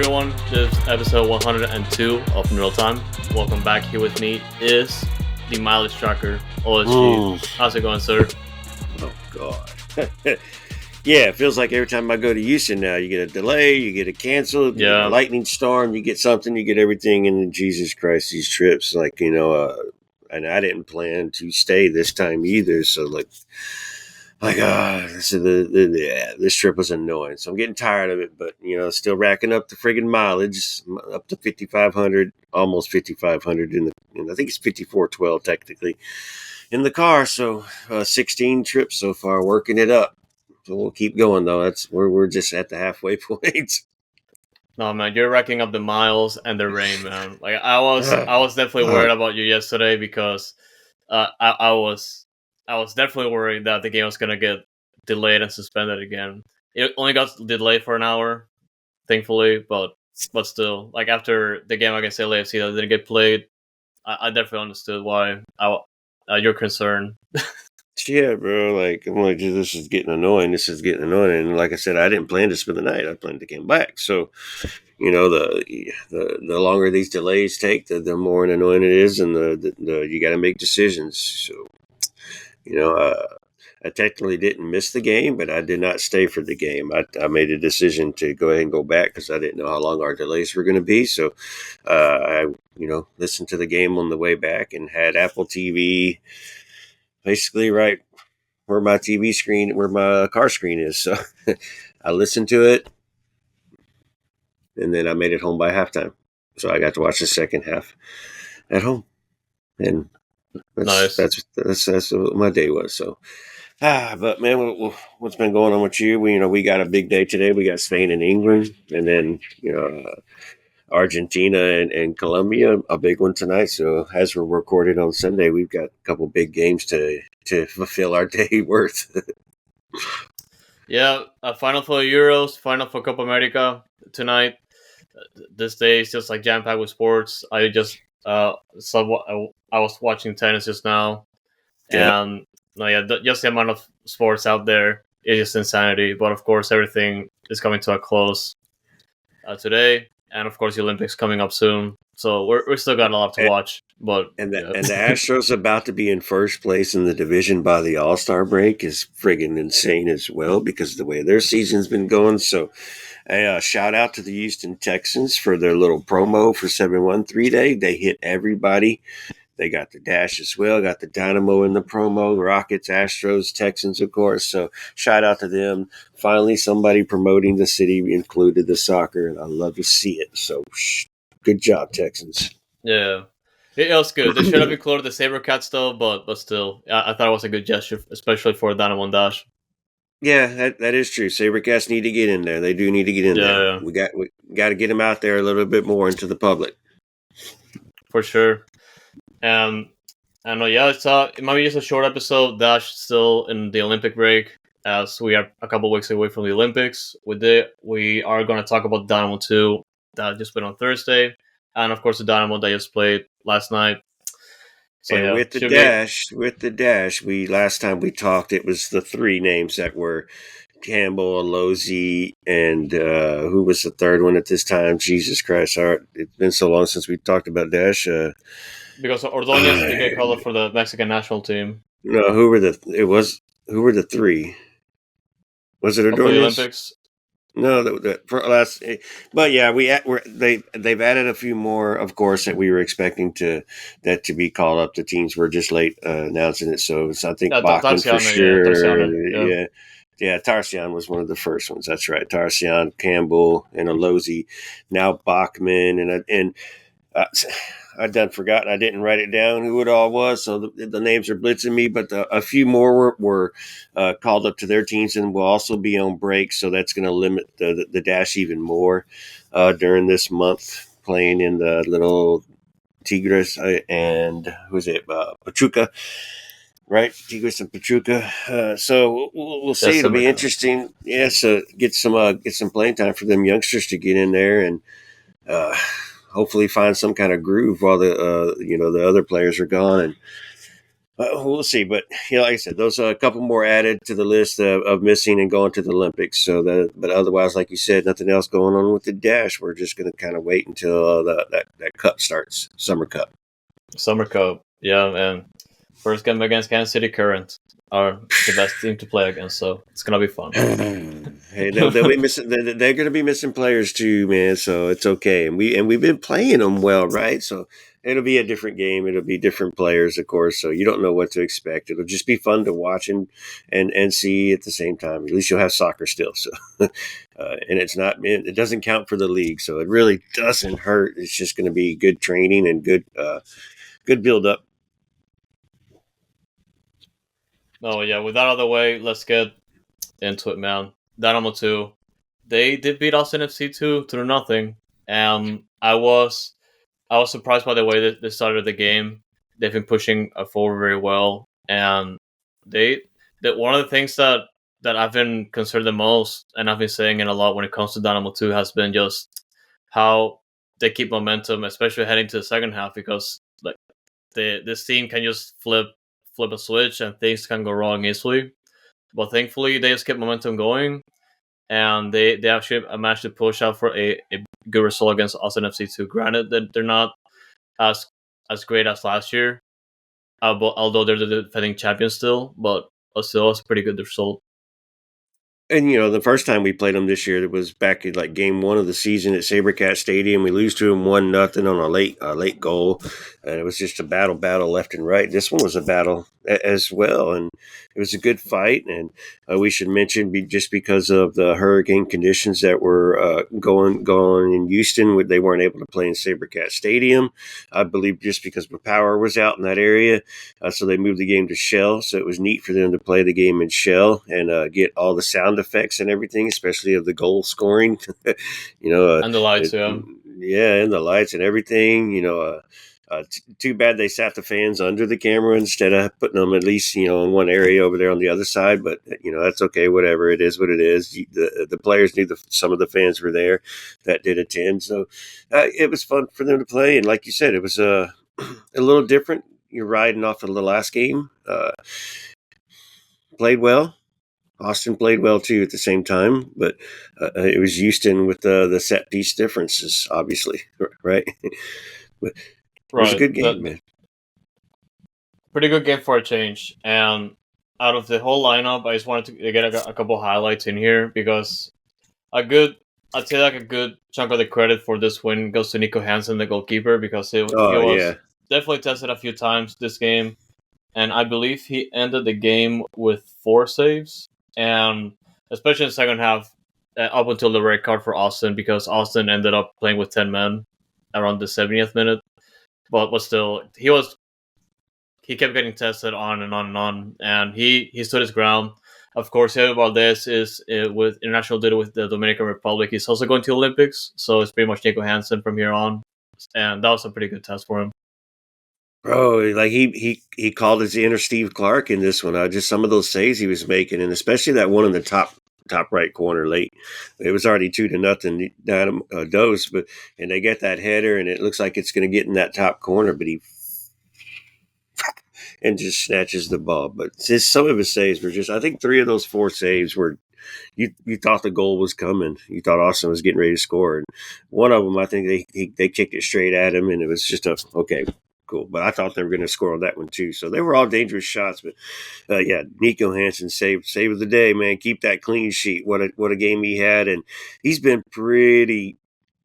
everyone. This is episode 102 of Noodle Time. Welcome back. Here with me is the mileage tracker, OSG. How's it going, sir? Oh, God. Yeah, it feels like every time I go to Houston now, you get a delay, you get a cancel, you get a lightning storm, you get something, you get everything. And Jesus Christ, these trips, and I didn't plan to stay this time either. So, this trip was annoying. So I'm getting tired of it, but, still racking up the friggin' mileage, up to 5,500, almost 5,500 I think it's 5,412 technically in the car. So 16 trips so far, working it up. So we'll keep going though. We're just at the halfway point. No, man, you're racking up the miles and the rain, man. Like I was definitely worried about you yesterday because I was definitely worried that the game was gonna get delayed and suspended again. It only got delayed for an hour, thankfully, but still, like after the game against LAFC that didn't get played, I definitely understood why you're concerned. Yeah, bro. I'm like, this is getting annoying. And like I said, I didn't plan to spend the night. I planned to come back. So, the longer these delays take, the more annoying it is, and the you got to make decisions. So, I technically didn't miss the game, but I did not stay for the game. I made a decision to go ahead and go back because I didn't know how long our delays were going to be. So, I listened to the game on the way back and had Apple TV basically right where my TV screen, where my car screen is. So I listened to it, and then I made it home by halftime. So I got to watch the second half at home, and that's what my day was. So, but man, what's been going on with you? We got a big day today. We got Spain and England, and then Argentina and Colombia, a big one tonight. So as we're recording on Sunday, we've got a couple big games to fulfill our day worth. Yeah, final for Euros, final for Copa America tonight. This day is just like jam packed with sports. I just I was watching tennis just now, and just the amount of sports out there is just insanity. But of course, everything is coming to a close today. And of course, the Olympics coming up soon, so we're still got a lot to watch. But the Astros about to be in first place in the division by the All-Star break is friggin' insane as well because of the way their season's been going. So, shout out to the Houston Texans for their little promo for 713 Day. They hit everybody. They got the Dash as well, got the Dynamo in the promo, Rockets, Astros, Texans, of course. So shout out to them. Finally, somebody promoting the city included the soccer, and I love to see it. So good job, Texans. Yeah, it was good. They should have included the SaberCats though, but still, I thought it was a good gesture, especially for Dynamo and Dash. Yeah, that is true. SaberCats need to get in there. They do need to get in there. Yeah. We got to get them out there a little bit more into the public. For sure. I know, it might be just a short episode. Dash still in the Olympic break, as we are a couple weeks away from the Olympics. We are going to talk about Dynamo 2 that just played on Thursday, and of course the Dynamo that just played last night. So and with the Dash, we last time we talked, it was the three names that were Campbell, Alozie, and who was the third one at this time? Jesus Christ! It's been so long since we talked about Dash. Because Ordonez did get called up for the Mexican national team. No, who were the three? Was it Ordonez? For the Olympics? No, for last. But yeah, they've added a few more, of course, that we were expecting to be called up. The teams were just late announcing it, so I think Bachman for sure. Yeah, Tarcian was one of the first ones. That's right, Tarcian, Campbell, and Alozie. Now Bachman and I'd done forgotten. I didn't write it down who it all was, so the names are blitzing me. But a few more were called up to their teams and will also be on break, so that's going to limit the Dash even more during this month, playing in the little Tigres and who's it? Pachuca, right? Tigres and Pachuca. So we'll see. It'll be interesting. Yeah, so get some playing time for them youngsters to get in there and. Hopefully find some kind of groove while the other players are gone, and We'll see, but like I said, those are a couple more added to the list of missing and going to the Olympics. But otherwise, like you said, nothing else going on with the dash. We're just going to kind of wait until that cup starts, Summer Cup. Summer Cup, yeah, and first game against Kansas City Current are the best team to play against, so it's gonna be fun. Hey, they'll be missing. They're going to be missing players too, man. So it's okay, and we've been playing them well, right? So it'll be a different game. It'll be different players, of course. So you don't know what to expect. It'll just be fun to watch and see at the same time. At least you'll have soccer still. So and it doesn't count for the league, so it really doesn't hurt. It's just going to be good training and good build up. Oh yeah, with that out of the way, let's get into it, man. Dynamo 2, they did beat Austin FC 2-0, and I was surprised by the way that they started the game. They've been pushing forward very well, and that one of the things that I've been concerned the most, and I've been saying it a lot when it comes to Dynamo 2, has been just how they keep momentum, especially heading to the second half, because like this team can just flip a switch and things can go wrong easily. But thankfully, they just kept momentum going, and they actually managed to push out for a good result against Austin FC2. Granted that they're not as great as last year, but although they're the defending champions still, but still it's a pretty good result. And the first time we played them this year, it was back in like game 1 of the season at SaberCat Stadium. We lose to them 1-0 on a late goal, and it was just a battle left and right. This one was a battle as well, and it was a good fight. And we should mention, just because of the hurricane conditions that were going in Houston, they weren't able to play in SaberCat Stadium. I believe just because the power was out in that area, so they moved the game to Shell. So it was neat for them to play the game in Shell and get all the sound effects and everything, especially of the goal scoring. And the lights, and the lights and everything. Too bad they sat the fans under the camera instead of putting them at least in one area over there on the other side. But that's okay. Whatever, it is what it is. The players knew some of the fans were there that did attend, so it was fun for them to play. And like you said, it was a little different. You're riding off of the last game. Played well. Austin played well too at the same time, but it was Houston with the set piece differences, obviously, right? But it was a good game, man. Pretty good game for a change. And out of the whole lineup, I just wanted to get a couple highlights in here, because I'd say like a good chunk of the credit for this win goes to Nico Hansen, the goalkeeper, because he was definitely tested a few times this game, and I believe he ended the game with 4 saves. And especially in the second half, up until the red card for Austin, because Austin ended up playing with 10 men around the 70th minute. But still, he kept getting tested on and on and on, and he stood his ground. Of course, Javier Valdez is with international duty with the Dominican Republic. He's also going to Olympics, so it's pretty much Nico Hansen from here on, and that was a pretty good test for him. Bro, like he called his inner Steve Clark in this one. Just some of those saves he was making, and especially that one in the top right corner late. It was already 2-0 Dynamo Dose, and they get that header, and it looks like it's going to get in that top corner, but he and just snatches the ball. But some of his saves were just, I think 3 of those 4 saves were, you thought the goal was coming. You thought Austin was getting ready to score. And one of them, I think they kicked it straight at him, and it was just okay, cool. But I thought they were going to score on that one too. So they were all dangerous shots. But Nico Hansen save of the day, man. Keep that clean sheet. What a game he had, and he's been pretty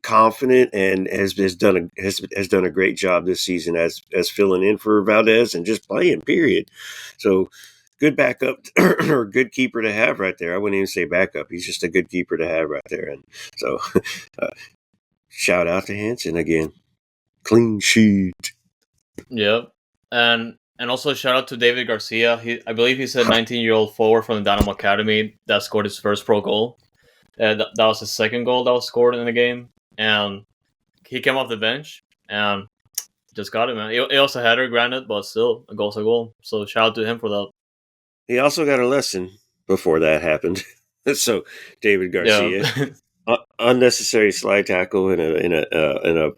confident and has done a great job this season as filling in for Valdez and just playing. Period. So good backup or good keeper to have right there. I wouldn't even say backup. He's just a good keeper to have right there. And so shout out to Hansen again. Clean sheet. Yep. And also shout out to David Garcia. I believe he's a 19-year-old forward from the Dynamo Academy that scored his first pro goal. That was his second goal that was scored in the game. And he came off the bench and just got it, man. He also had a granted, but still, a goal's a goal. So shout out to him for that. He also got a lesson before that happened. So David Garcia, unnecessary slide tackle in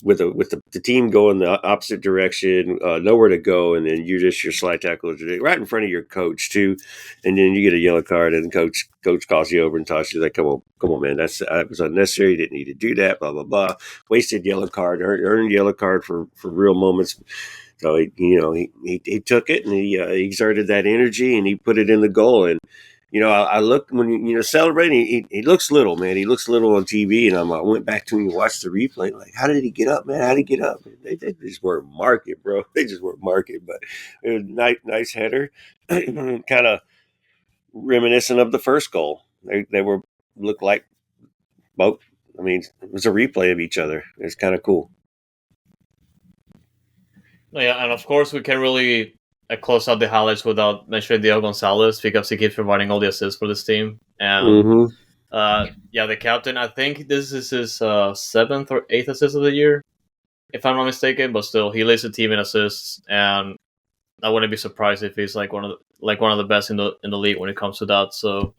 with the team going the opposite direction, nowhere to go, and then your slide tackle right in front of your coach too, and then you get a yellow card, and coach calls you over and talks to you like, come on, man, that was unnecessary. You didn't need to do that. Blah blah blah. Wasted yellow card. Earned yellow card for real moments. So he took it and he exerted that energy and he put it in the goal. And I looked when celebrating. He looks little, man. He looks little on TV, and I went back to him and watched the replay. Like, how did he get up, man? How did he get up? They just weren't market, bro. They just weren't market. But it was nice header, kind of reminiscent of the first goal. They were looked like both. I mean, it was a replay of each other. It's kind of cool. Yeah, and of course we can really close out the highlights without mentioning Diego Gonzalez because he keeps providing all the assists for this team. And the captain, I think this is his 7th or 8th assist of the year, if I'm not mistaken. But still, he leads the team in assists, and I wouldn't be surprised if he's like one of the best in the league when it comes to that. So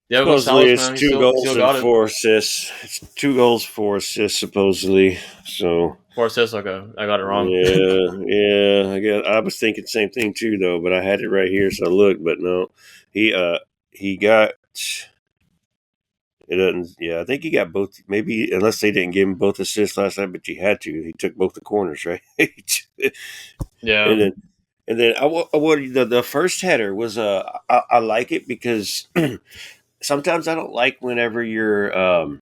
Diego Supposedly Gonzalez, man, it's he 2 goals still and got it. 4 assists. It's 2 goals, 4 assists, supposedly. So 4 assists. Okay, I got it wrong. yeah. I was thinking the same thing too, though. But I had it right here, so I looked. But no, he got. It doesn't. Yeah, I think he got both. Maybe unless they didn't give him both assists last night, but he had to. He took both the corners, right? Yeah. And then the first header was I like it because sometimes I don't like whenever your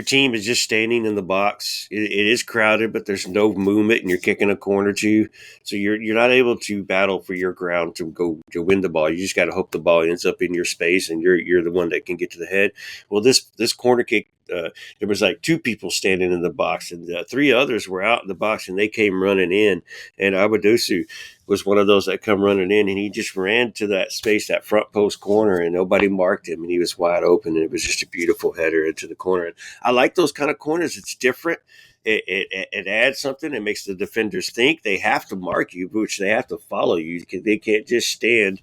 team is just standing in the box. It is crowded, but there's no movement, and you're kicking a corner too. So you're not able to battle for your ground to go to win the ball. You just got to hope the ball ends up in your space, and you're the one that can get to the head. Well, this corner kick, there was like 2 people standing in the box, and 3 others were out in the box, and they came running in. And Abadusu was one of those that come running in, and he just ran to that space, that front post corner, and nobody marked him, and he was wide open, and it was just a beautiful header into the corner. And I like those kind of corners. It's different. It adds something. It makes the defenders think. They have to mark you, which they have to follow you. They can't just stand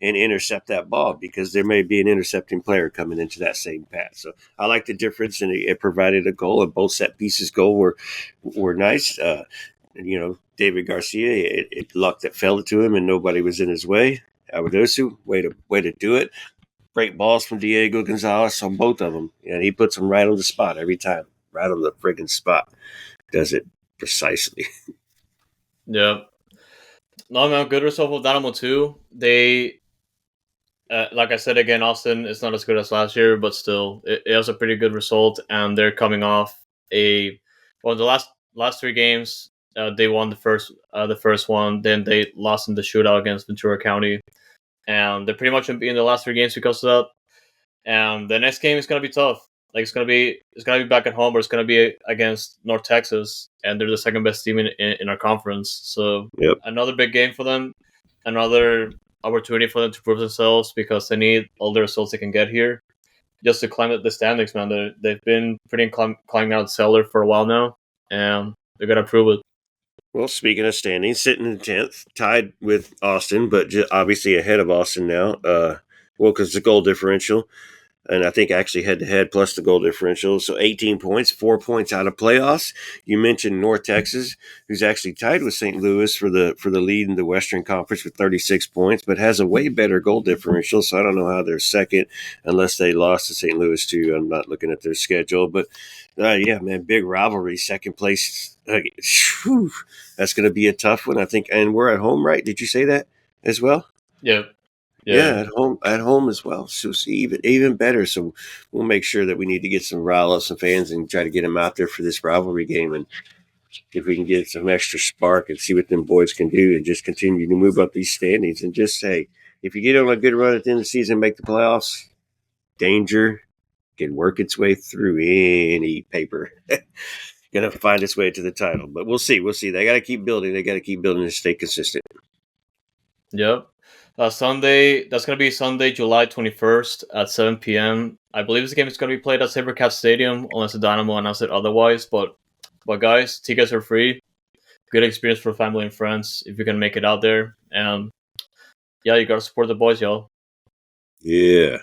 and intercept that ball because there may be an intercepting player coming into that same path. So I like the difference, and it provided a goal. And both set pieces goal were nice. David Garcia, it luck that fell to him, and nobody was in his way. Abadosu, way to do it. Great balls from Diego Gonzalez on both of them, and he puts them right on the spot every time, right on the friggin' spot. Does it precisely. Yeah. No, man, good result for Dynamo too. They, like I said again, Austin is not as good as last year, but still, it was a pretty good result. And they're coming off the last 3 games. They won the first one, then they lost in the shootout against Ventura County, and they're pretty much in the last 3 games because of that. And the next game is gonna be tough. Like it's gonna be back at home, or it's gonna be against North Texas, and they're the second best team in our conference. So Yep. another big game for them, another opportunity for them to prove themselves because they need all the results they can get here just to climb the standings. Man, they've been climbing out the cellar for a while now, and they're gonna prove it. Well, speaking of standing, sitting in 10th, tied with Austin, but obviously ahead of Austin now. Because the goal differential. And I think actually head-to-head plus the goal differential. So 18 points, 4 points out of playoffs. You mentioned North Texas, who's actually tied with St. Louis for the lead in the Western Conference with 36 points, but has a way better goal differential. So I don't know how they're second unless they lost to St. Louis too. I'm not looking at their schedule, but yeah, man, big rivalry. Second place. That's going to be a tough one, I think. And we're at home, right? Did you say that as well? Yeah. Yeah, at home as well. So see, even better. So we'll make sure that we need to get some rile up some fans and try to get them out there for this rivalry game, and if we can get some extra spark and see what them boys can do, and just continue to move up these standings. And just say, if you get on a good run at the end of the season, make the playoffs, danger can work its way through any paper. Gonna find its way to the title, but we'll see. They got to keep building. They got to keep building and stay consistent. Yep. Sunday, that's going to be Sunday, July 21st at 7 p.m. I believe this game is going to be played at Sabercat Stadium, unless the Dynamo announces it otherwise. But guys, tickets are free. Good experience for family and friends if you can make it out there. And yeah, you got to support the boys, y'all. Yeah.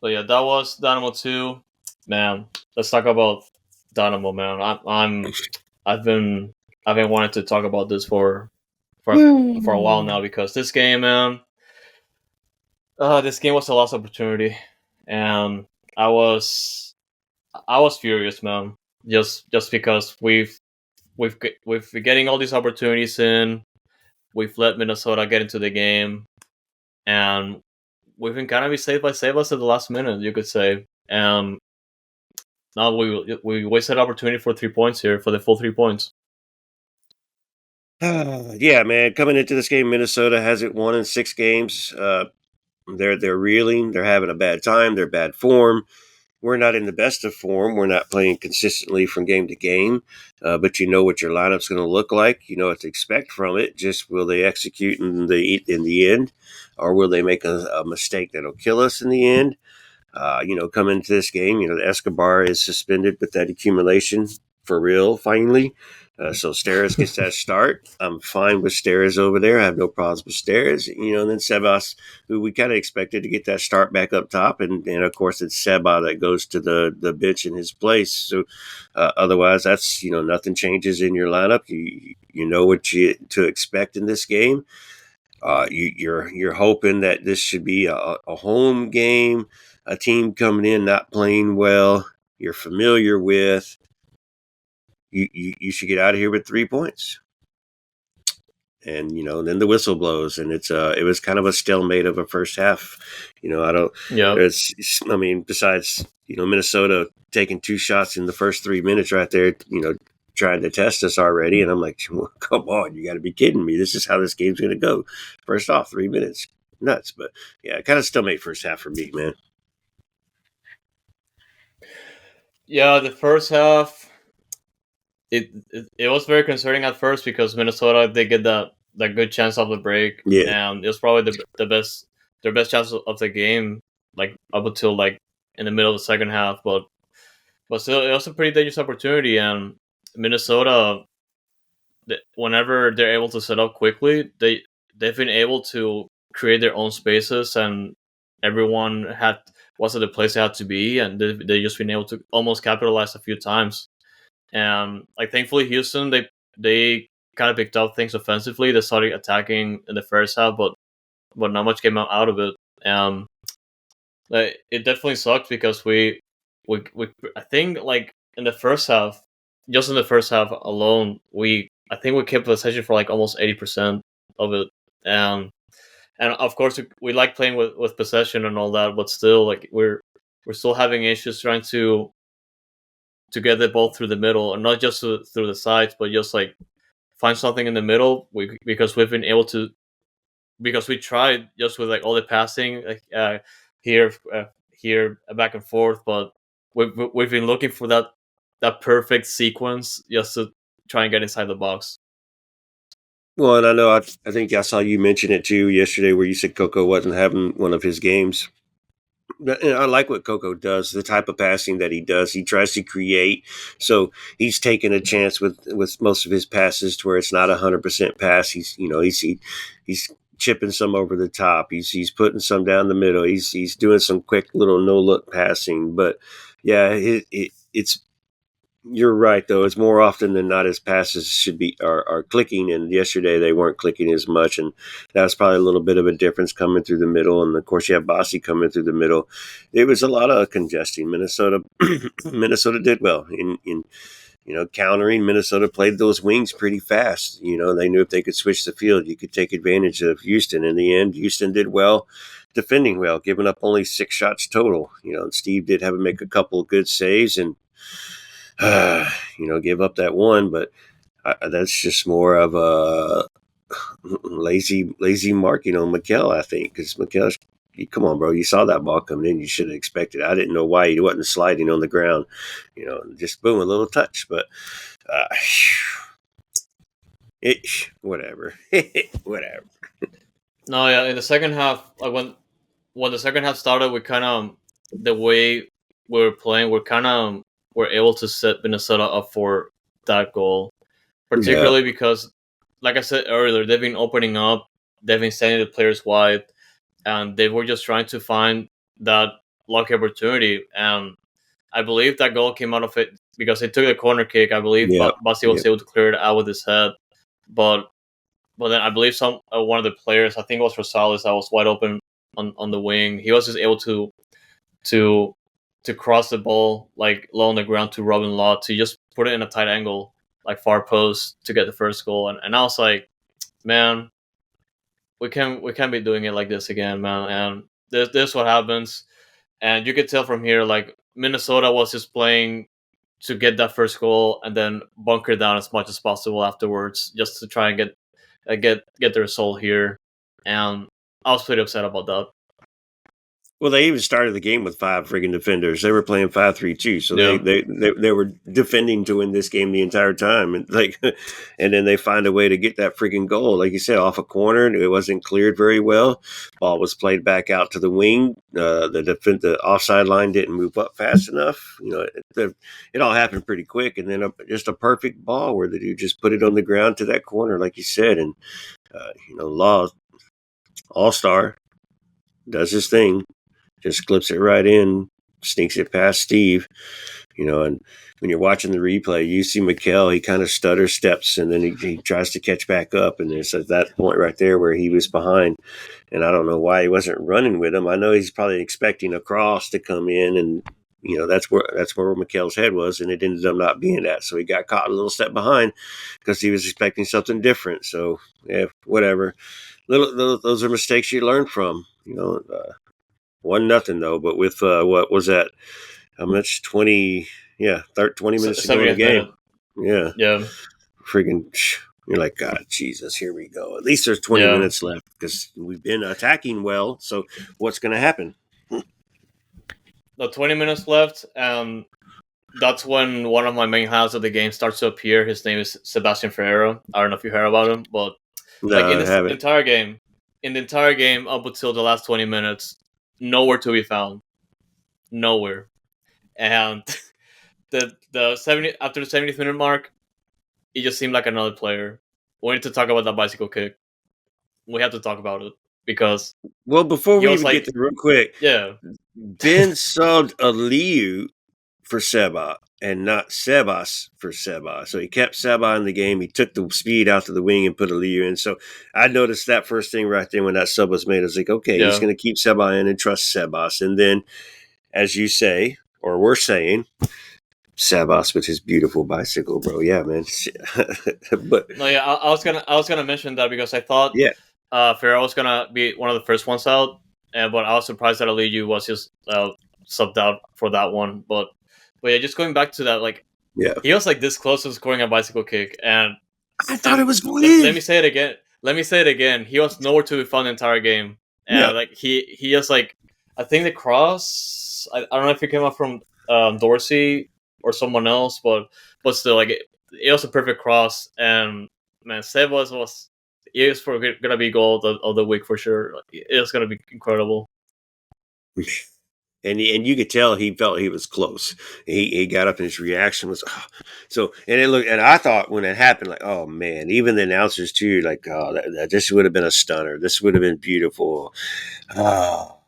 So yeah, that was Dynamo 2. Man, let's talk about Dynamo, man. I've been I've been wanting to talk about this for a while now because this game, man, this game was a lost opportunity, and I was I was furious, man. Just because we've been getting all these opportunities in, we've let Minnesota get into the game, and we've been kind of be saved by save us at the last minute, you could say. Now we wasted opportunity for 3 points here for the full 3 points. Yeah, man. Coming into this game, Minnesota hasn't won in 6 games. They're reeling. They're having a bad time. They're bad form. We're not in the best of form. We're not playing consistently from game to game, but you know what your lineup's going to look like. You know what to expect from it. Just will they execute in the end, or will they make a mistake that'll kill us in the end? Coming into this game, the Escobar is suspended with that accumulation for real finally. So Steres gets that start. I'm fine with Steres over there. I have no problems with Steres. And then Sebas, who we kind of expected to get that start back up top. And of course, it's Seba that goes to the bench in his place. So otherwise, that's, nothing changes in your lineup. You know what to expect in this game. You're hoping that this should be a home game, a team coming in not playing well, you're familiar with. You should get out of here with 3 points. And then the whistle blows, and it was kind of a stalemate of a first half. I don't. Yeah. Besides Minnesota taking 2 shots in the first 3 minutes right there, trying to test us already, and I'm like, well, come on, you got to be kidding me! This is how this game's going to go. First off, 3 minutes, nuts. But yeah, kind of stalemate first half for me, man. Yeah, the first half, it was very concerning at first because Minnesota they get that good chance of the break, and it was probably their best chance of the game, like up until like in the middle of the second half. But still, it was a pretty dangerous opportunity, and Minnesota, whenever they're able to set up quickly, they've been able to create their own spaces, and everyone was at the place they had to be, and they just been able to almost capitalize a few times. And like thankfully, Houston they kind of picked up things offensively. They started attacking in the first half, but not much came out of it. Like, it definitely sucked because we I think like in the first half, just in the first half alone, I think we kept possession for like almost 80% of it. And of course we like playing with possession and all that, but still like we're still having issues trying to get the ball through the middle, and not just through the sides, but just like find something in the middle. Because we've been able to, because we tried just with like all the passing, like here back and forth, but we've been looking for that perfect sequence just to try and get inside the box. Well, and I know I think I saw you mention it too yesterday, where you said Coco wasn't having one of his games. I like what Coco does, the type of passing that he does. He tries to create. So he's taking a chance with most of his passes to where it's not 100% pass. He's chipping some over the top. He's putting some down the middle. He's doing some quick little no look passing. But yeah, it's you're right though. It's more often than not his passes should be are clicking, and yesterday they weren't clicking as much, and that's probably a little bit of a difference coming through the middle. And of course, you have Bossy coming through the middle. It was a lot of congesting. Minnesota did well in countering. Minnesota played those wings pretty fast. They knew if they could switch the field, you could take advantage of Houston. In the end, Houston did well, defending well, giving up only 6 shots total. And Steve did have to make a couple of good saves and give up that one, but that's just more of a lazy marking on Mikel, I think, because Mikel, come on, bro, you saw that ball coming in, you should have expected. I didn't know why he wasn't sliding on the ground, just boom, a little touch, but whatever, whatever. No, yeah, in the second half, like when the second half started, we kind of, the way we were playing, we're able to set Minnesota up for that goal, particularly because, like I said earlier, they've been opening up, they've been sending the players wide, and they were just trying to find that lucky opportunity. And I believe that goal came out of it because it took a corner kick. I believe Yep. Basti was able to clear it out with his head, but then I believe one of the players, I think it was Rosales, that was wide open on the wing. He was just able to cross the ball like low on the ground to Robin Law to just put it in a tight angle, like far post to get the first goal. And I was like, man, we can't be doing it like this again, man. And this is what happens. And you could tell from here, like Minnesota was just playing to get that first goal and then bunker down as much as possible afterwards, just to try and get the result here. And I was pretty upset about that. Well, they even started the game with 5 friggin' defenders. They were playing 5-3-2, so Yeah. they were defending to win this game the entire time, and and then they find a way to get that friggin' goal, like you said, off a corner. It wasn't cleared very well. Ball was played back out to the wing. The offside line didn't move up fast enough. It all happened pretty quick, and then just a perfect ball where the dude just put it on the ground to that corner, like you said, and Law, all-star, does his thing. Just clips it right in, sneaks it past Steve, and when you're watching the replay, you see Mikel, he kind of stutter steps, and then he tries to catch back up, and it's at that point right there where he was behind, and I don't know why he wasn't running with him. I know he's probably expecting a cross to come in, and that's where Mikel's head was, and it ended up not being that, so he got caught a little step behind because he was expecting something different. So yeah, whatever. Those are mistakes you learn from. 1-0 though, but with what was that? How much? 20 minutes to go in the game. Minute. Yeah. Friggin', you're like, God, Jesus, here we go. At least there's 20 minutes left because we've been attacking well. So what's going to happen? The 20 minutes left, and that's when one of my main highlights of the game starts to appear. His name is Sebastian Ferreira. I don't know if you heard about him, but in the entire game, up until the last 20 minutes, nowhere to be found. Nowhere. And after the 70th minute mark, he just seemed like another player. We need to talk about that bicycle kick. We have to talk about it because before we even get to real quick, Ben subbed Aliyu for Seba and not Sebas for Seba. So he kept Seba in the game. He took the speed out to the wing and put Aliyu in. So I noticed that first thing right there when that sub was made. I was like, okay, he's going to keep Seba in and trust Sebas. And then, as you say, or we're saying, Sebas with his beautiful bicycle, bro. Yeah, man. But no, yeah, I was gonna mention that because I thought Ferreira was gonna be one of the first ones out, but I was surprised that Aliyu was just subbed out for that one. But yeah, just going back to that, he was like this close to scoring a bicycle kick, and I thought it was going in. Let me say it again. He was nowhere to be found the entire game, and he just I think the cross. I don't know if it came up from Dorsey or someone else, but still, it was a perfect cross, and man, Sebas was gonna be goal of the week for sure. It was gonna be incredible. And you could tell he felt he was close. He got up and his reaction was and I thought when it happened, like, oh man, even the announcers too, like, oh, that this would have been a stunner. This would have been beautiful. Oh.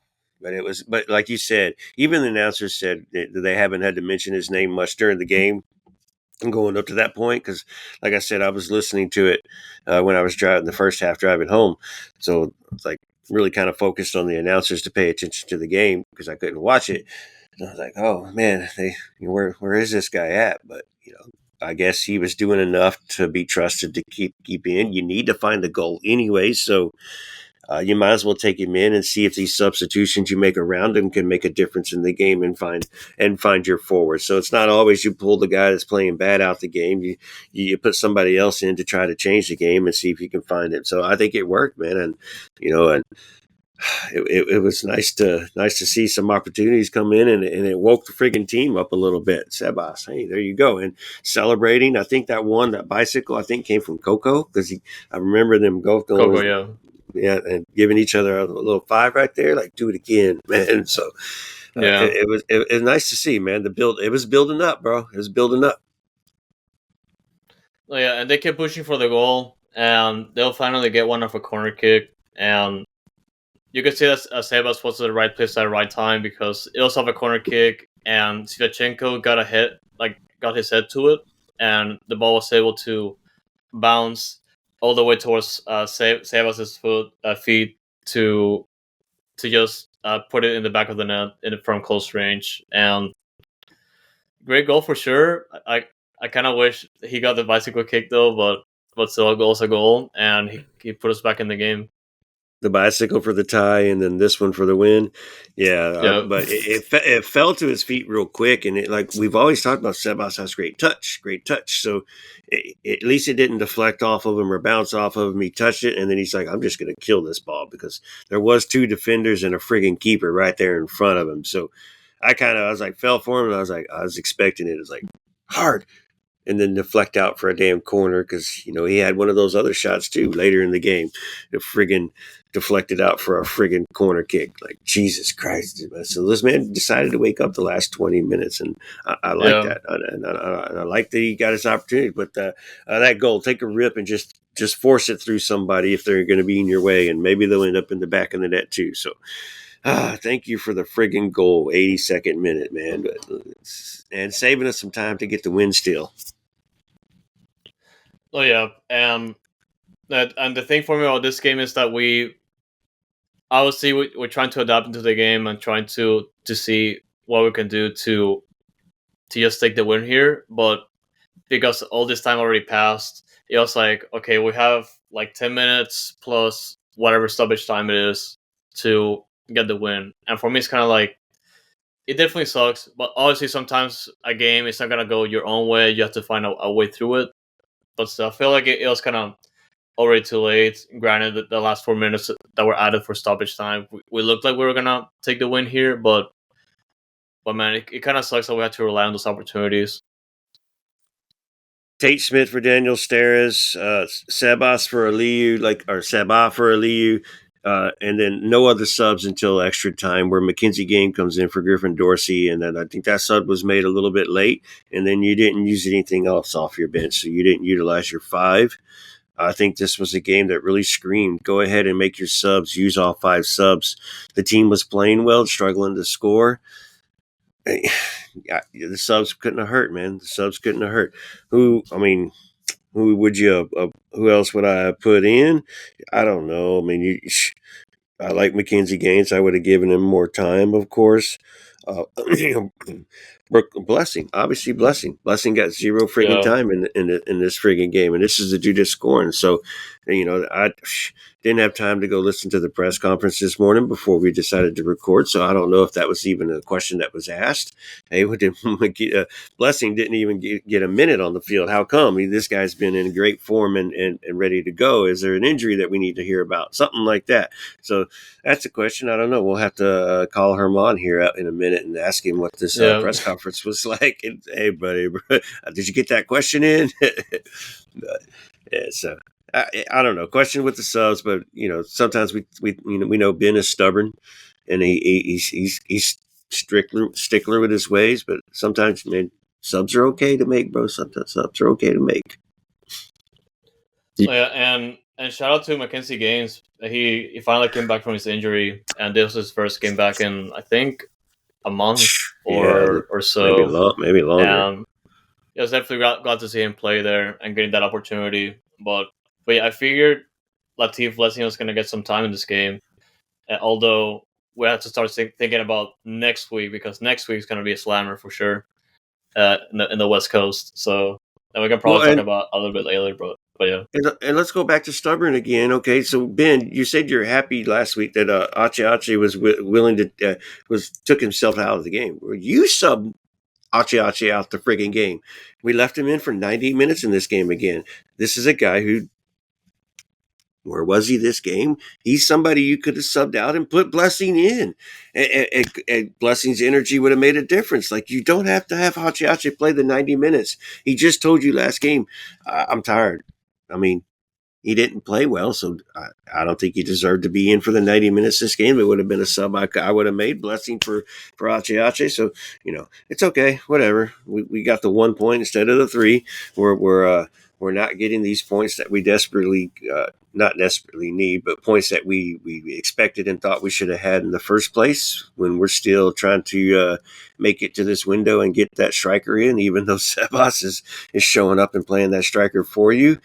But like you said, even the announcers said that they haven't had to mention his name much during the game going up to that point. Because, like I said, I was listening to it when I was driving the first half driving home. So it's like really kind of focused on the announcers to pay attention to the game because I couldn't watch it. And I was like, oh man, where is this guy at? But I guess he was doing enough to be trusted to keep in. You need to find a goal anyway, so you might as well take him in and see if these substitutions you make around him can make a difference in the game and find your forward. So it's not always you pull the guy that's playing bad out the game. You put somebody else in to try to change the game and see if you can find it. So I think it worked, man. And it was nice to see some opportunities come in, and it woke the friggin' team up a little bit. Sebas, hey, there you go, and celebrating. I think that bicycle I think came from Coco because I remember them both going. Coco, yeah, and giving each other a little 5 right there, like do it again, man. So it was nice to see, man. It was building up, bro. It was building up. Oh, yeah, and they kept pushing for the goal, and they'll finally get one off a corner kick, and you could see that Sebas was at the right place at the right time because it was off a corner kick, and Svechenko got his head to it, and the ball was able to bounce all the way towards Sebas's feet to just put it in the back of the net from close range. And great goal for sure. I kind of wish he got the bicycle kick though, but still a goal's a goal, and he put us back in the game. The bicycle for the tie, and then this one for the win. Yeah, but it fell to his feet real quick, and it, like we've always talked about, Sebas has great touch. So at least it didn't deflect off of him or bounce off of him. He touched it, and then he's like, "I'm just going to kill this ball," because there was 2 defenders and a friggin' keeper right there in front of him. So I was like, fell for him, and I was expecting it. It was like hard. And then deflect out for a damn corner because, he had one of those other shots too later in the game. The friggin' deflected out for a friggin' corner kick. Like, Jesus Christ. So this man decided to wake up the last 20 minutes, and I like that. And I like that he got his opportunity. But that goal, take a rip and just force it through somebody if they're going to be in your way, and maybe they'll end up in the back of the net too. So thank you for the friggin' goal, 82nd minute, man. And saving us some time to get the win still. Oh yeah, and the thing for me about this game is that we're trying to adapt into the game and trying to see what we can do to just take the win here. But because all this time already passed, it was like, okay, we have like 10 minutes plus whatever stoppage time it is to get the win. And for me, it's kind of like, it definitely sucks, but obviously sometimes a game is not going to go your own way. You have to find a way through it. But still, I feel like it was kind of already too late. Granted, the last 4 minutes that were added for stoppage time, we looked like we were going to take the win here, but man, it kind of sucks that we had to rely on those opportunities. Tate Smith for Daniel Steres, Sebas for Aliyu, or Sabah for Aliyu, and then no other subs until extra time, where Mackenzie Game comes in for Griffin Dorsey, and then I think that sub was made a little bit late, and then you didn't use anything else off your bench, so you didn't utilize your 5. I think this was a game that really screamed, go ahead and make your subs, use all 5 subs. The team was playing well, struggling to score. Yeah, the subs couldn't have hurt, man. The subs couldn't have hurt. Who would you? Who else would I have put in? I don't know. I mean, I like Mackenzie Gaines. I would have given him more time, of course. Blessing, obviously Blessing got 0 friggin' time in this friggin' game, and this is the dude that's scoring. So, I didn't have time to go listen to the press conference this morning before we decided to record, so I don't know if that was even a question that was asked. Hey, Blessing didn't even get a minute on the field. How come? I mean, this guy's been in great form and ready to go. Is there an injury that we need to hear about? Something like that. So that's a question. I don't know. We'll have to call Herman here out in a minute and ask him what this press conference was like. And, hey, buddy, did you get that question in? But, yeah, so I don't know. Question with the subs, but sometimes we know Ben is stubborn, and he's stickler with his ways. But sometimes, man, subs are okay to make, bro. Sometimes subs are okay to make. Yeah, and shout out to Mackenzie Gaines. He finally came back from his injury, and this was his first game back in, I think, a month or so. Maybe longer. And it was definitely glad to see him play there and getting that opportunity. But yeah, I figured Latif Blessing was going to get some time in this game. Although we have to start thinking about next week, because next week is going to be a slammer for sure in the West Coast. So and we can probably talk about a little bit later, but yeah. And let's go back to stubborn again. Okay, so Ben, you said you're happy last week that Ache was willing to took himself out of the game. You subbed Ache out the friggin' game. We left him in for 90 minutes in this game again. This is a guy who, where was he this game? He's somebody you could have subbed out and put Blessing in. And Blessing's energy would have made a difference. Like, you don't have to have Ache play the 90 minutes. He just told you last game, I'm tired. I mean, he didn't play well, so I don't think he deserved to be in for the 90 minutes this game. It would have been a sub I would have made, Blessing for Ache. So, it's okay. Whatever. We got the 1 point instead of the 3. We're we're not getting these points that we desperately, not desperately need, but points that we expected and thought we should have had in the first place when we're still trying to make it to this window and get that striker in, even though Sebas is showing up and playing that striker for you.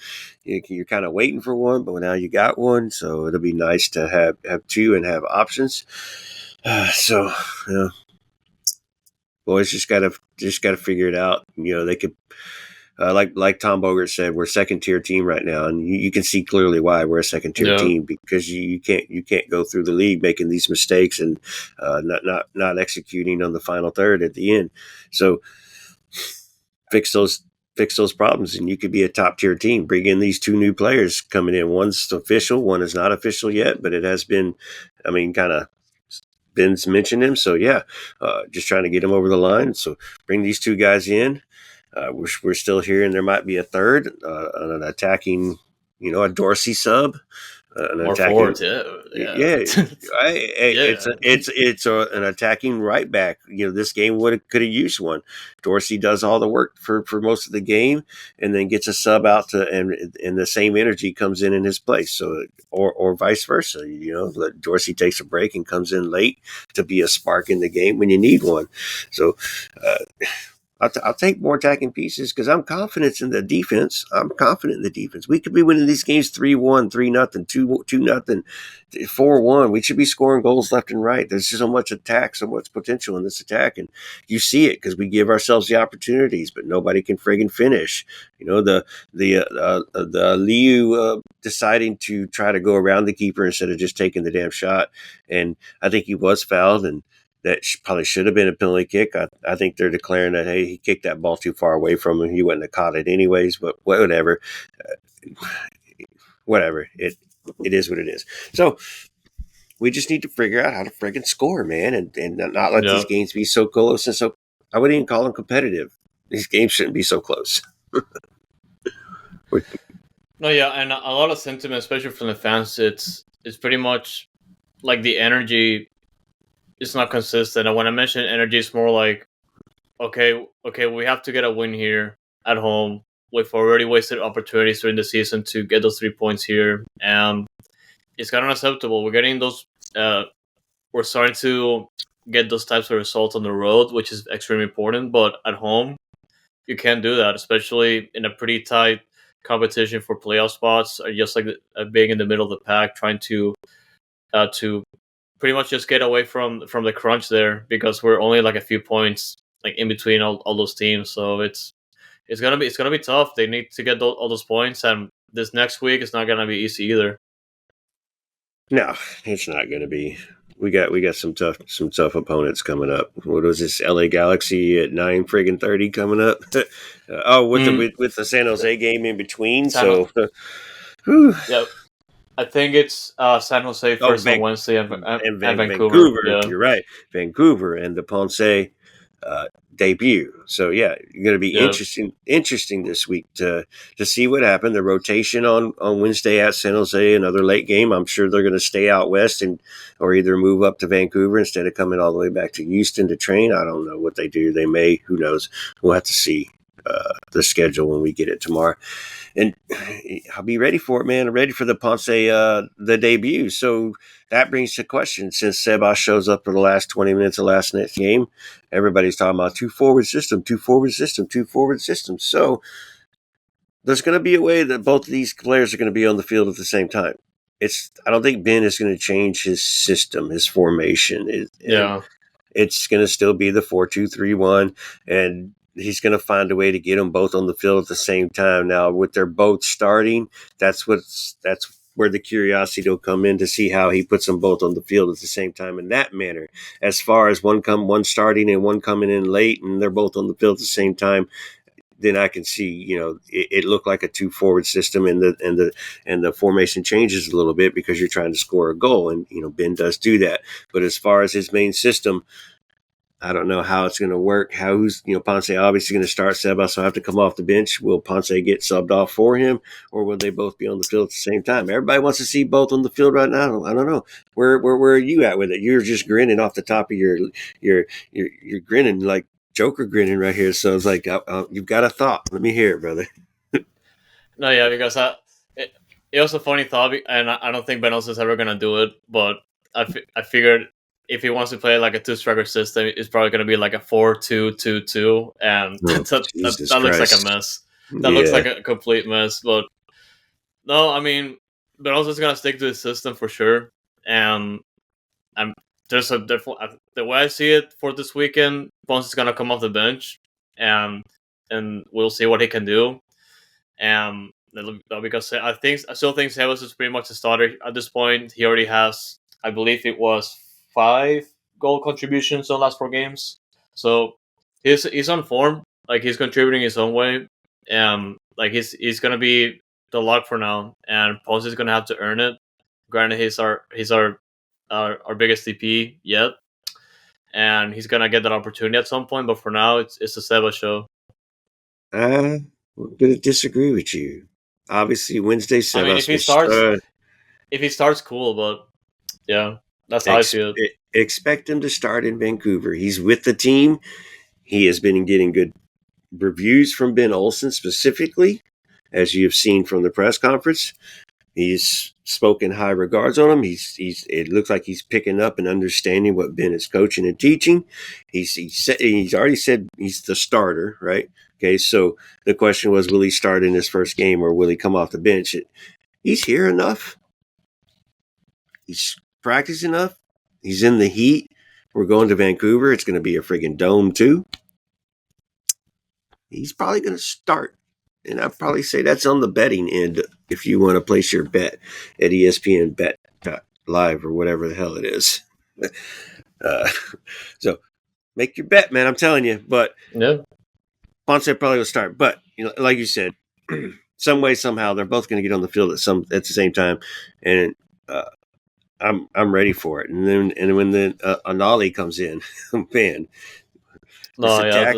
You're kind of waiting for one, but now you got one, so it'll be nice to have two and have options. So, boys just gotta figure it out. They could, like Tom Bogert said, we're a second tier team right now, and you can see clearly why we're a second tier team, because you can't go through the league making these mistakes and not executing on the final third at the end. So fix those problems, and you could be a top tier team. Bring in these two new players coming in. One's official, one is not official yet, but it has been. Kind of. Ben's mentioned him, so just trying to get him over the line. So bring these two guys in. We're still hearing there might be a third, an attacking, a Dorsey sub, an or attacking. Forward, It's an attacking right back. This game could have used one. Dorsey does all the work for most of the game, and then gets a sub out and the same energy comes in his place. So or vice versa. Dorsey takes a break and comes in late to be a spark in the game when you need one. So. I'll take more attacking pieces because I'm confident in the defense. We could be winning these games 3-1, 3-0, 2-0, 4-1. We should be scoring goals left and right. There's so much attack, so much potential in this attack, and you see it because we give ourselves the opportunities, but nobody can friggin' finish. The Liu deciding to try to go around the keeper instead of just taking the damn shot, and I think he was fouled, and that probably should have been a penalty kick. I think they're declaring that, hey, he kicked that ball too far away from him. He wouldn't have caught it anyways, but whatever. Whatever. It is what it is. So we just need to figure out how to friggin' score, man, and not let these games be so close. And so I wouldn't even call them competitive. These games shouldn't be so close. No, and a lot of sentiment, especially from the fans, it's pretty much like the energy. It's not consistent. And when I mention energy, it's more like, okay, we have to get a win here at home. We've already wasted opportunities during the season to get those 3 points here, and it's kind of unacceptable. We're getting those. We're starting to get those types of results on the road, which is extremely important. But at home, you can't do that, especially in a pretty tight competition for playoff spots. Just like being in the middle of the pack, trying to pretty much just get away from the crunch there, because we're only like a few points like in between all those teams. So it's gonna be tough. They need to get all those points, and this next week is not gonna be easy either. No, it's not gonna be. We got some tough opponents coming up. What was this? LA Galaxy at 9:30 coming up. With the San Jose game in between. Yep. I think it's San Jose first on Wednesday and Vancouver. Yeah. You're right, Vancouver and the Ponce debut. So you're going to be interesting this week to see what happened. The rotation on Wednesday at San Jose, another late game. I'm sure they're going to stay out west or either move up to Vancouver instead of coming all the way back to Houston to train. I don't know what they do. They may. Who knows? We'll have to see the schedule when we get it tomorrow. And I'll be ready for it, man. I'm ready for the Ponce, the debut. So that brings the question, since Sebas shows up for the last 20 minutes of last night's game, everybody's talking about two forward system. So there's going to be a way that both of these players are going to be on the field at the same time. I don't think Ben is going to change his system, his formation. It's going to still be the 4-2-3-1, and he's going to find a way to get them both on the field at the same time. Now, with their both starting, that's where the curiosity will come in to see how he puts them both on the field at the same time in that manner. As far as one starting and one coming in late, and they're both on the field at the same time, then I can see, it looked like a 2 forward system, and the formation changes a little bit because you're trying to score a goal, and Ben does do that. But as far as his main system, I don't know how it's going to work. Ponce obviously going to start. Sebas will have to come off the bench. Will Ponce get subbed off for him, or will they both be on the field at the same time? Everybody wants to see both on the field right now. I don't know. Where are you at with it? You're just grinning off the top of you're grinning like Joker grinning right here. So it's like you've got a thought. Let me hear it, brother. No, yeah, because it was a funny thought, and I don't think Benos is ever gonna do it. But I figured if he wants to play like a two-striker system, it's probably gonna be like a 4-2-2-2, and Oh, that Jesus that looks like a Christ. mess. That looks Yeah. like a complete mess. But no, I mean, Benos is gonna stick to his system for sure, and I'm there's a different the way I see it for this weekend. Bones is gonna come off the bench, and and we'll see what he can do. Because I still think Sebas is pretty much a starter at this point. He already has, I believe it was 5 goal contributions on last 4 games. So he's on form. Like he's contributing his own way. Like he's gonna be the lock for now, and Ponce is gonna have to earn it. Granted, he's our biggest DP yet, and he's gonna get that opportunity at some point. But for now, it's the Seba show. I'm going to disagree with you. Obviously, Wednesday, I mean, Sebas will start. if he starts, cool. But yeah, that's how I Ex- see it. expect him to start in Vancouver. He's with the team. He has been getting good reviews from Ben Olsen specifically, as you have seen from the press conference. He's spoken high regards on him. It looks like he's picking up and understanding what Ben is coaching and teaching. He's already said he's the starter, right? Okay, so the question was, will he start in his first game or will he come off the bench? He's here enough. He's practiced enough. He's in the heat. We're going to Vancouver. It's going to be a friggin' dome too. He's probably going to start. And I'd probably say that's on the betting end if you want to place your bet at ESPN Bet Live or whatever the hell it is. Uh, so make your bet, man. I'm telling you. But Yeah, Ponce probably will start. But like you said, some way somehow they're both going to get on the field at the same time, and I'm ready for it. And when the Anali comes in, man, this no, yeah,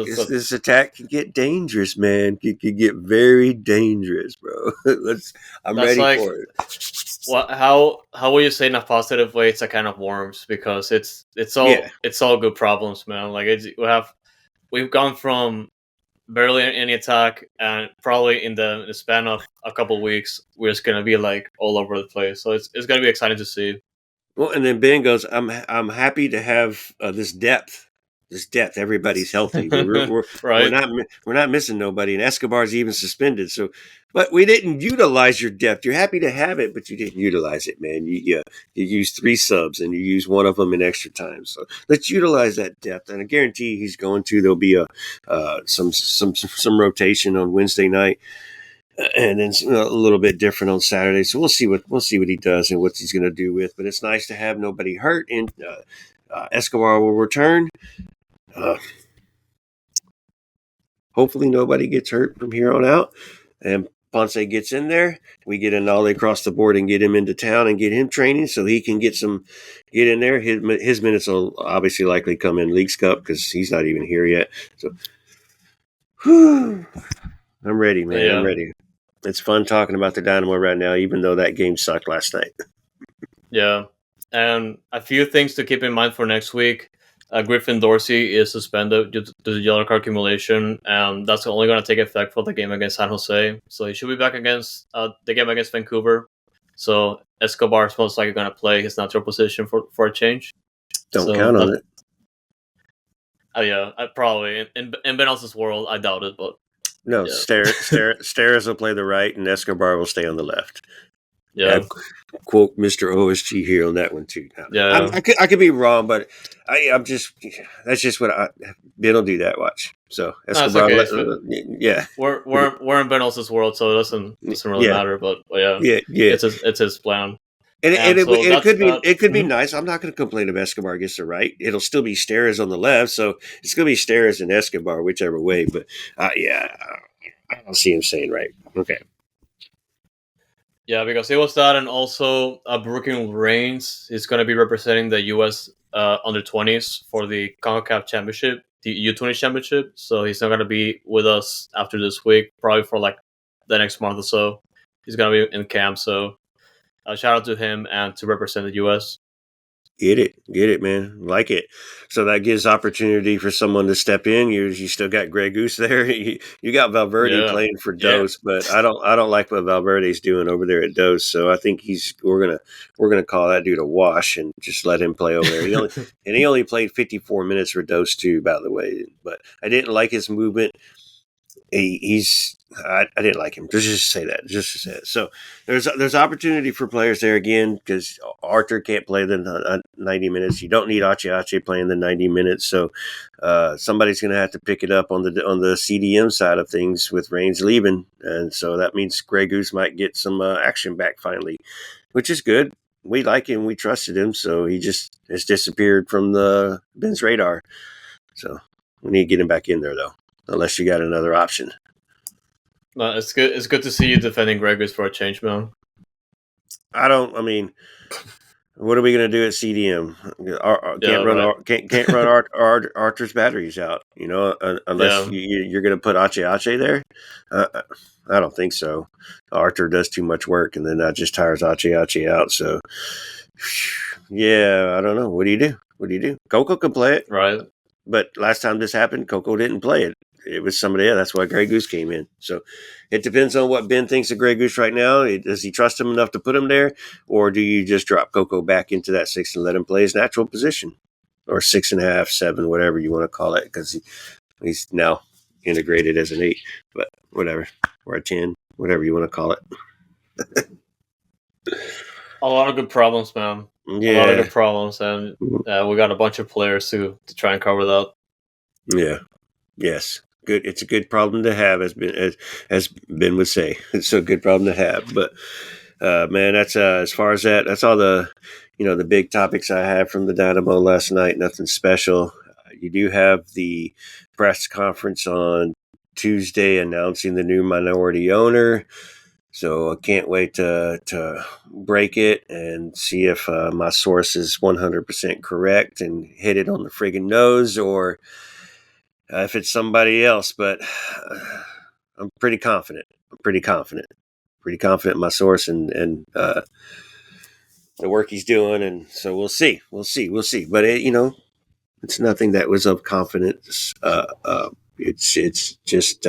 attack can get dangerous, man. It can get very dangerous, bro. I'm that's ready like for it. what? How will you say in a positive way? It's a kind of worms because Yeah. it's all good problems, man. Like we've gone from barely any attack, and probably in the span of a couple weeks, we're just gonna be like all over the place. So it's gonna be exciting to see. Well, and then Ben goes, I'm happy to have this depth. This depth. Everybody's healthy. We're Right? not we're not missing nobody. And Escobar's even suspended. So, but we didn't utilize your depth. You're happy to have it, but you didn't utilize it, man. You used 3 subs and you used one of them in extra time. So let's utilize that depth. And I guarantee he's going to. There'll be a some rotation on Wednesday night and then a little bit different on Saturday. So we'll see what he does and what he's going to do with. But it's nice to have nobody hurt, and Escobar will return. Hopefully, nobody gets hurt from here on out, and Ponce gets in there. We get an all across the board and get him into town and get him training so he can get in there. His minutes will obviously likely come in Leagues Cup because he's not even here yet. So, whew, I'm ready, man. I'm Yeah, ready. It's fun talking about the Dynamo right now, even though that game sucked last night. yeah. And a few things to keep in mind for next week. Griffin Dorsey is suspended due to the yellow card accumulation, and that's only going to take effect for the game against San Jose. So he should be back against the game against Vancouver. So Escobar is most likely going to play his natural position for a change. Don't So count on that, it. yeah, I probably in Ben Elsa's world, I doubt it, but No, yeah, Steres will play the right, and Escobar will stay on the left. yeah, Quote Mr. OSG here on that one too. yeah. I could be wrong, but I'm just that's just what Ben will do that. Watch. So No, it's Escobar, okay. yeah, We're in Ben Elsa's world, so it doesn't really yeah, matter. But yeah, yeah. it's his plan. And, And so it that's could be that. nice. I'm not going to complain if Escobar gets the right. It'll still be Steres on the left, so it's going to be Steres and Escobar, whichever way. But yeah, I don't see him saying right. Okay. Yeah, because it was that, and also Brooklyn Reigns is going to be representing the U.S. Under 20s for the CONCACAF Championship, the U20 Championship. So he's not going to be with us after this week, probably for like the next month or so. He's going to be in camp. So shout out to him and to represent the U.S. Get it, man. Like it. So that gives opportunity for someone to step in. You still got Greg Goose there. You got Valverde Yeah, playing for yeah. Dose, but I don't like what Valverde's doing over there at Dose. So I think we're gonna call that dude a wash and just let him play over there. He only played 54 minutes for Dose too, by the way. But I didn't like his movement. I didn't like him. Just to say that. Just to say it. So there's opportunity for players there again because Arthur can't play the 90 minutes. You don't need Ache playing the 90 minutes. So somebody's going to have to pick it up on the CDM side of things with Reigns leaving, and so that means Grey Goose might get some action back finally, which is good. We like him. We trusted him. So he just has disappeared from the Ben's radar. So we need to get him back in there though, unless you got another option. No, it's good. It's good to see you defending Gregors for a change, man. I mean, what are we going to do at CDM? Can't run Archer's batteries out, unless you're going to put Ache there. I don't think so. Archer does too much work, and then that just tires Ache out. So, yeah, I don't know. What do you do? Coco can play it, right? But last time this happened, Coco didn't play it. It was somebody else. That's why Grey Goose came in. So it depends on what Ben thinks of Grey Goose right now. Does he trust him enough to put him there? Or do you just drop Coco back into that 6 and let him play his natural position? Or 6.5, 7, whatever you want to call it, because he's now integrated as an 8. But whatever. Or a 10, whatever you want to call it. A lot of good problems, man. Yeah. A lot of good problems, and we got a bunch of players to try and cover that. Yeah. Yes. Good. It's a good problem to have, as Ben would say. It's a good problem to have. But man, that's as far as that. That's all the the big topics I had from the Dynamo last night. Nothing special. You do have the press conference on Tuesday announcing the new minority owner. So I can't wait to break it and see if my source is 100% correct and hit it on the friggin' nose, or if it's somebody else. But I'm pretty confident. Pretty confident in my source and the work he's doing. And so we'll see. But it's nothing that was of confidence. It's just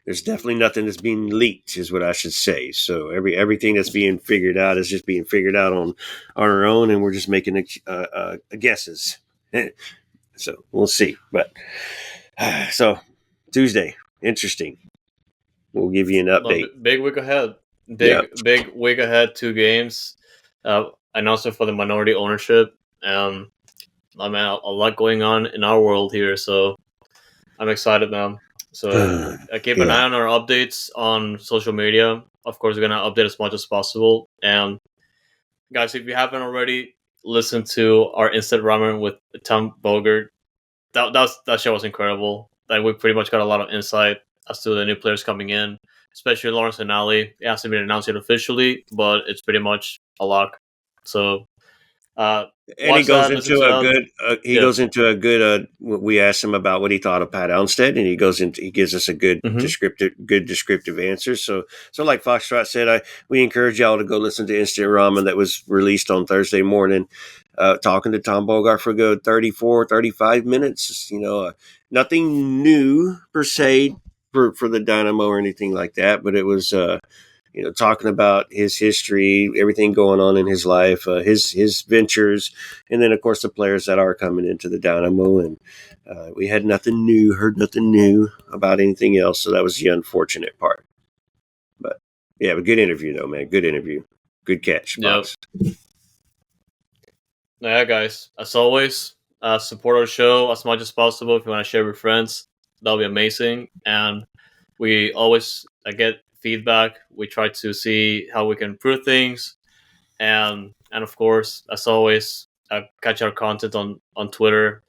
there's definitely nothing that's being leaked, is what I should say. So everything that's being figured out is just being figured out on our own, and we're just making guesses. So we'll see. But so Tuesday, interesting. We'll give you an update. Big week ahead. Big week ahead. 2 games. And also for the minority ownership. I mean, a lot going on in our world here, so I'm excited, man. So keep an eye on our updates on social media. Of course, we're gonna update as much as possible. And guys, if you haven't already listened to our instant ramen with Tom Bogert, that show was incredible. Like, we pretty much got a lot of insight as to the new players coming in, especially Lawrence and Ali. It hasn't been announced yet officially, but it's pretty much a lock. So, and he goes into a good. We asked him about what he thought of Pat Elmstead, and he gives us a good descriptive answer. So like Foxtrot said, we encourage y'all to go listen to Instant Ramen that was released on Thursday morning. Talking to Tom Bogart for a good 34, 35 minutes. Nothing new per se for the Dynamo or anything like that, but it was talking about his history, everything going on in his life, his ventures, and then of course the players that are coming into the Dynamo. And we had heard nothing new about anything else. So that was the unfortunate part. But yeah, a good interview though, man. Good interview. Good catch, Fox. Yep. Yeah, guys, as always, support our show as much as possible. If you want to share with friends, that'll be amazing. And we always get feedback. We try to see how we can improve things. And of course, as always, catch our content on Twitter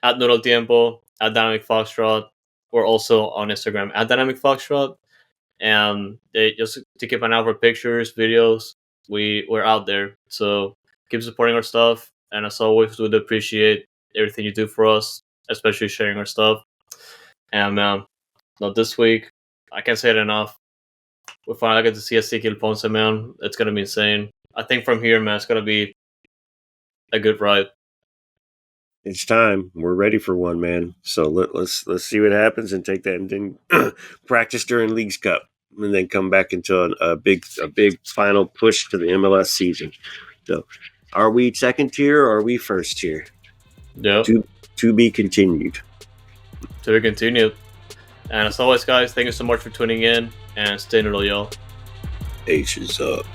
at Noodle Tiempo, at Dynamic Foxtrot, or also on Instagram at Dynamic Foxtrot. And just to keep an eye for pictures, videos, we're out there. So keep supporting our stuff. And as always, we would appreciate everything you do for us, especially sharing our stuff. And this week, I can't say it enough. We finally get to see Ezequiel Ponce, man. It's going to be insane. I think from here, man, it's going to be a good ride. It's time. We're ready for one, man. So let's see what happens and take that and then practice during Leagues Cup and then come back into a big final push to the MLS season. So, are we second tier or are we first tier? Yeah. To be continued. To be continued. And as always, guys, thank you so much for tuning in and stay noodle, y'all. H is up.